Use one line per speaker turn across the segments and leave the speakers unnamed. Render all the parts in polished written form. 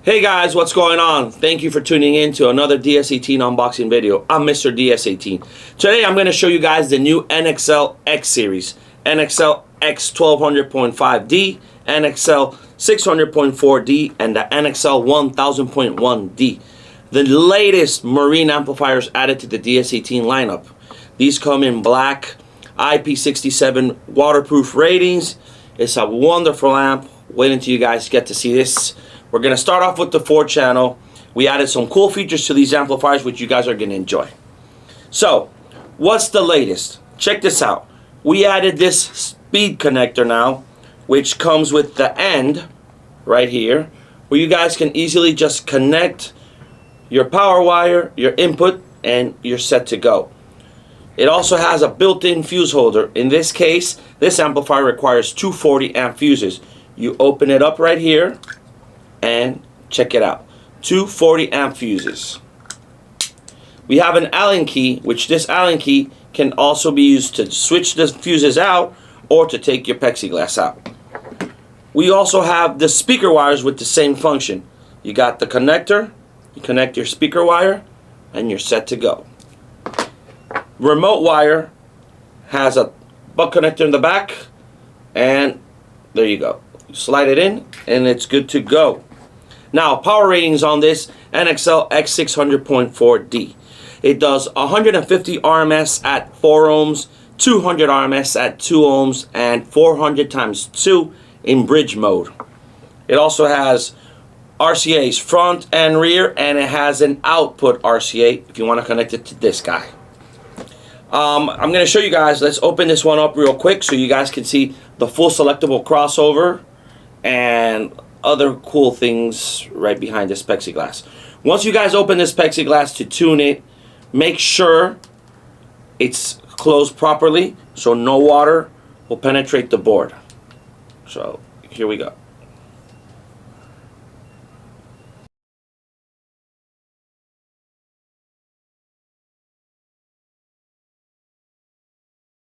Hey guys, what's going on? Thank you for tuning in to another DS18 unboxing video. I'm Mr. DS18. Today I'm going to show you guys the new NXL X Series. NXL X 1200.5D, NXL 600.4D, and the NXL 1000.1D. The latest marine amplifiers added to the DS18 lineup. These come in black, IP67 waterproof ratings. It's a wonderful amp. Wait until you guys get to see this. We're going to start off with the 4-channel. We added some cool features to these amplifiers which you guys are going to enjoy. So, what's the latest? Check this out. We added this speed connector now, which comes with the end right here, where you guys can easily just connect your power wire, your input, and you're set to go. It also has a built-in fuse holder. In this case, this amplifier requires 240 amp fuses. You open it up right here, and check it out, 240 amp fuses. We have an Allen key, which this Allen key can also be used to switch the fuses out or to take your plexiglass out. We also have the speaker wires with the same function. You got the connector, you connect your speaker wire, and you're set to go. Remote wire has a butt connector in the back, and there you go. You slide it in and it's good to go. Now, power ratings on this NXL X 600.4D. It does 150 RMS at 4 ohms, 200 RMS at 2 ohms, and 400 times 2 in bridge mode. It also has RCAs front and rear, and it has an output RCA if you want to connect it to this guy. I'm going to show you guys. Let's open this one up real quick so you guys can see the full selectable crossover and other cool things right behind this plexiglass. Once you guys open this plexiglass to tune it, make sure it's closed properly so no water will penetrate the board. So here we go.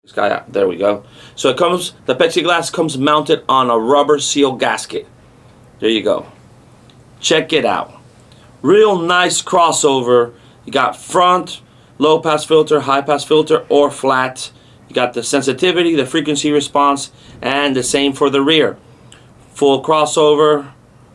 This guy out. There we go. So it comes, the plexiglass comes mounted on a rubber seal gasket. There you go. Check it out. Real nice crossover. You got front, low pass filter, high pass filter, or flat. You got the sensitivity, the frequency response, and the same for the rear. Full crossover,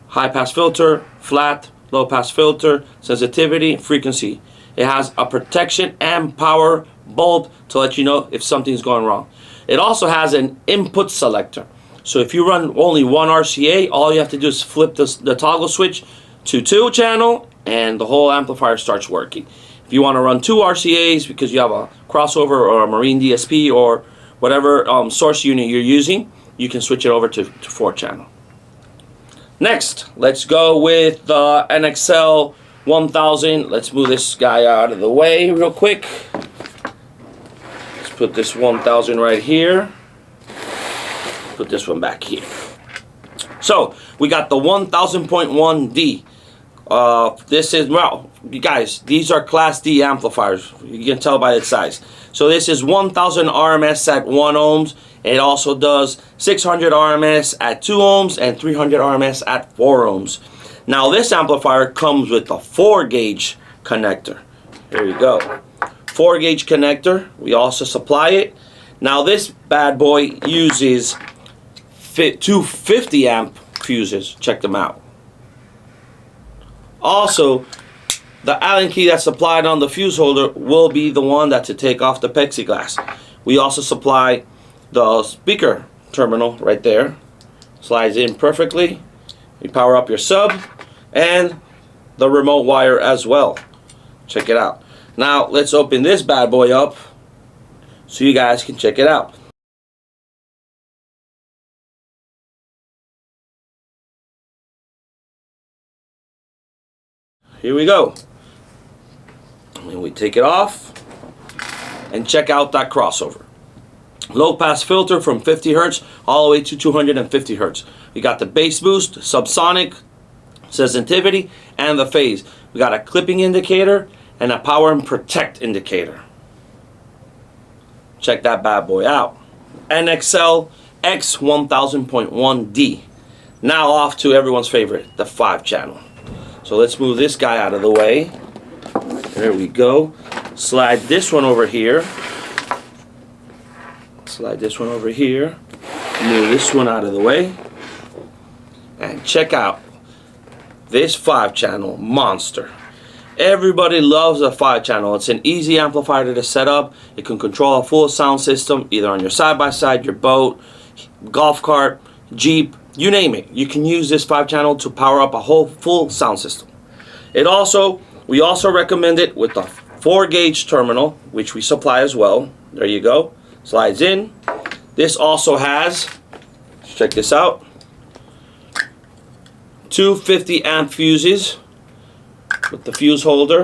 high pass filter, flat, low pass filter, sensitivity, frequency. It has a protection and power bulb to let you know if something's going wrong. It also has an input selector. So if you run only one RCA, all you have to do is flip the toggle switch to 2-channel and the whole amplifier starts working. If you want to run 2 RCAs because you have a crossover or a marine DSP or whatever source unit you're using, you can switch it over to 4-channel. Next, let's go with the NXL 1000. Let's move this guy out of the way real quick. Let's put this 1000 right here. Put this one back here. So we got the 1000.1D. This is, well, you guys, these are Class D amplifiers. You can tell by its size. So this is 1000 RMS at 1 ohms. It also does 600 RMS at 2 ohms and 300 RMS at 4 ohms. Now this amplifier comes with a 4-gauge connector. There you go. 4-gauge connector. We also supply it. Now this bad boy uses 250 amp fuses. Check them out. Also, the Allen key that's supplied on the fuse holder will be the one that to take off the plexiglass. We also supply the speaker terminal right there. Slides in perfectly. You power up your sub and the remote wire as well. Check it out. Now let's open this bad boy up so you guys can check it out. Here we go. And we take it off and check out that crossover. Low pass filter from 50 Hertz all the way to 250 Hertz. We got the bass boost, subsonic, sensitivity, and the phase. We got a clipping indicator and a power and protect indicator. Check that bad boy out. NXL X 1000.1D. Now off to everyone's favorite, the 5-channel. So let's move this guy out of the way. There we go. Slide this one over here. Slide this one over here. Move this one out of the way. And check out this 5-channel monster. Everybody loves a 5-channel. It's an easy amplifier to set up. It can control a full sound system either on your side-by-side, your boat, golf cart, Jeep, you name it. You can use this 5-channel to power up a whole full sound system. We also recommend it with the 4-gauge terminal, which we supply as well. There you go. Slides in. This also has, check this out, 2 50 amp fuses with the fuse holder,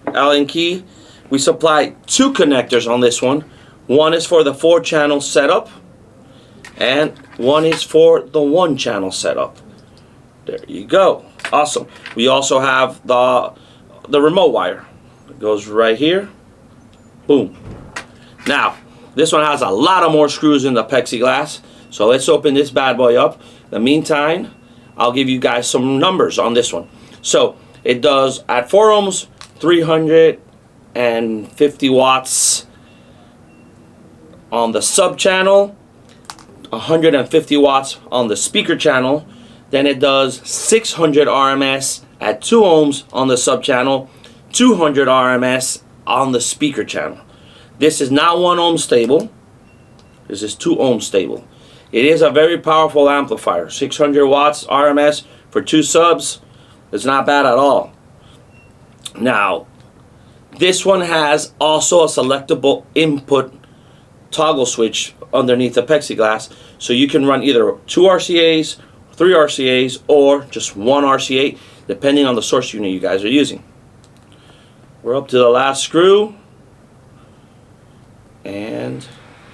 Allen key. We supply 2 connectors on this one. One is for the 4-channel setup, and one is for the 1-channel setup. There you go. Awesome. We also have the remote wire. It goes right here. Boom. Now, this one has a lot of more screws in the plexiglass. So let's open this bad boy up. In the meantime, I'll give you guys some numbers on this one. So it does at 4 ohms, 350 watts on the sub channel, 150 watts on the speaker channel. Then it does 600 RMS at 2 ohms on the sub channel, 200 RMS on the speaker channel. This is not 1 ohm stable. This is 2 ohm stable. It is a very powerful amplifier. 600 watts RMS for 2 subs. It's not bad at all. Now, this one has also a selectable input toggle switch underneath the plexiglass, so you can run either 2 RCAs, 3 RCAs, or just 1 RCA, depending on the source unit you guys are using. We're up to the last screw, and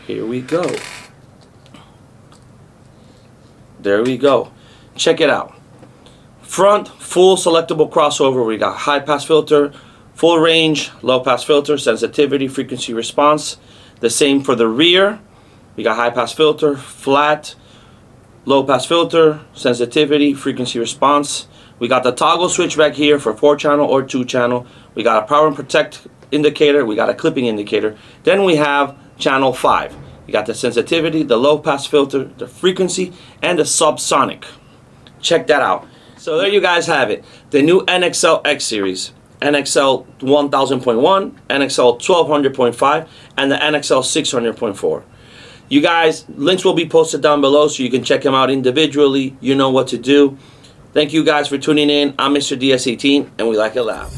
here we go. There we go. Check it out. Front, full selectable crossover. We got high pass filter, full range, low pass filter, sensitivity, frequency response. The same for the rear. We got high pass filter, flat, low pass filter, sensitivity, frequency response. We got the toggle switch back here for 4-channel or 2-channel. We got a power and protect indicator. We got a clipping indicator. Then we have channel 5. You got the sensitivity, the low pass filter, the frequency, and the subsonic. Check that out. So there you guys have it. The new NXL X Series. NXL 1000.1, NXL 1200.5, and the NXL 600.4. You guys, links will be posted down below so you can check them out individually. You know what to do. Thank you guys for tuning in. I'm Mr. DS18, and we like it loud.